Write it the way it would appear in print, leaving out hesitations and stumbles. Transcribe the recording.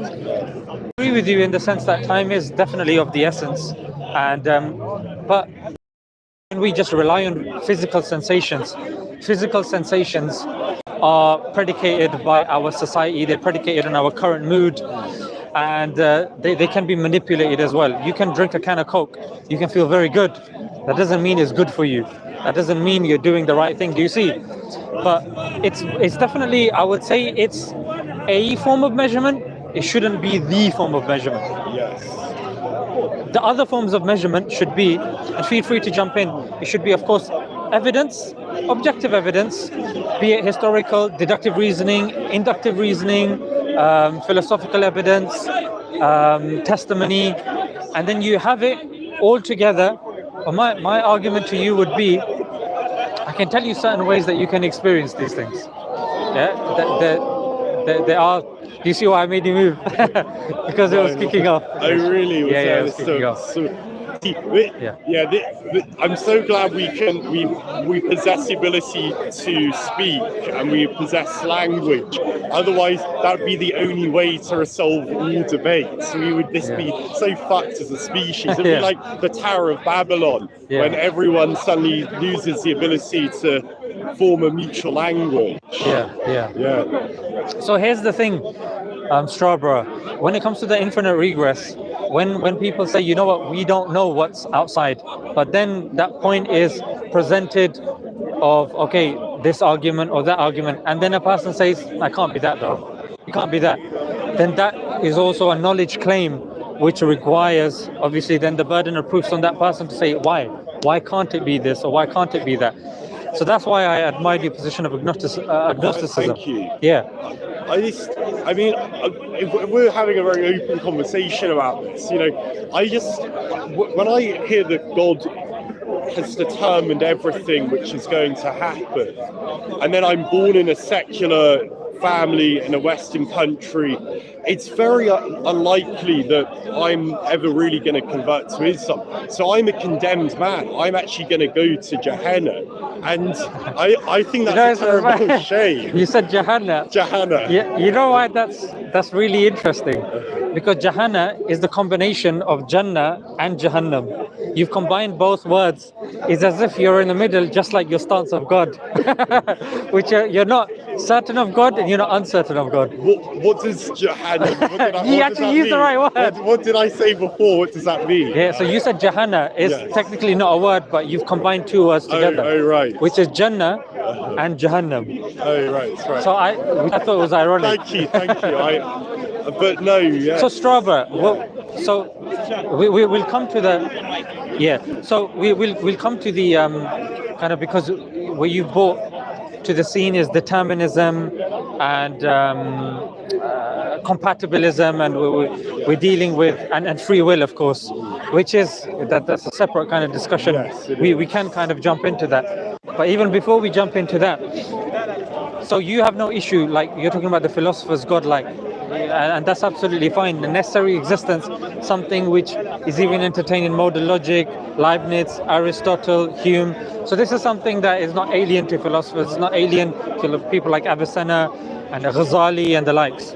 agree with you in the sense that time is definitely of the essence, and but we just rely on physical sensations. Physical sensations are predicated by our society, they're predicated on our current mood, and they can be manipulated as well. You can drink a can of Coke, you can feel very good. That doesn't mean it's good for you. That doesn't mean you're doing the right thing, do you see? But it's definitely, I would say it's a form of measurement. It shouldn't be the form of measurement. Yes. The other forms of measurement should be, and feel free to jump in, it should be, of course, evidence, objective evidence, be it historical, deductive reasoning, inductive reasoning, philosophical evidence, testimony, and then you have it all together. My argument to you would be, I can tell you certain ways that you can experience these things. Yeah, there are. Do you see why I made you move? Because it was kicking off. I really was. Yeah, it was kicking off. I'm so glad we possess the ability to speak and we possess language. Otherwise, that would be the only way to resolve all debates. We would be so fucked as a species. It'd be like the Tower of Babylon, when everyone suddenly loses the ability to form a mutual language. So here's the thing, Strawberry. When it comes to the infinite regress, when people say, you know what, we don't know what's outside, but then that point is presented of, okay, this argument or that argument, and then a person says, I can't be that though, it can't be that, then that is also a knowledge claim, which requires, obviously, then the burden of proofs on that person to say, why can't it be this, or why can't it be that? So that's why I admire your position of agnosticism. Thank you. Yeah. I mean, if we're having a very open conversation about this, you know, when I hear that God has determined everything which is going to happen, and then I'm born in a secular family in a Western country, it's very unlikely that I'm ever really going to convert to Islam. So I'm a condemned man. I'm actually going to go to Jannah. And I think that's a terrible shame. You said Jannah. Jannah. Yeah, you know why that's really interesting? Because Jannah is the combination of Jannah and Jahannam. You've combined both words. It's as if you're in the middle, just like your stance of God, which you're not certain of God and you're not uncertain of God. What does Jahannam? You actually used the right word. What did I say before? What does that mean? Yeah, so you said Jahannam is technically not a word, but you've combined two words together. Oh, right. Which is Jannah and Jahannam. Oh, right, that's right. So I thought it was ironic. Thank you. But no, yeah. So Strawberry, so we'll come to the So we'll come to the kind of, because where you brought to the scene is determinism and compatibilism, and we're dealing with and free will, of course, which is that's a separate kind of discussion. Yes, we can kind of jump into that, but even before we jump into that, so you have no issue, like you're talking about the philosophers godlike, and that's absolutely fine. The necessary existence, something which is even entertained in modal logic, Leibniz, Aristotle, Hume. So this is something that is not alien to philosophers. It's not alien to people like Avicenna and Ghazali and the likes.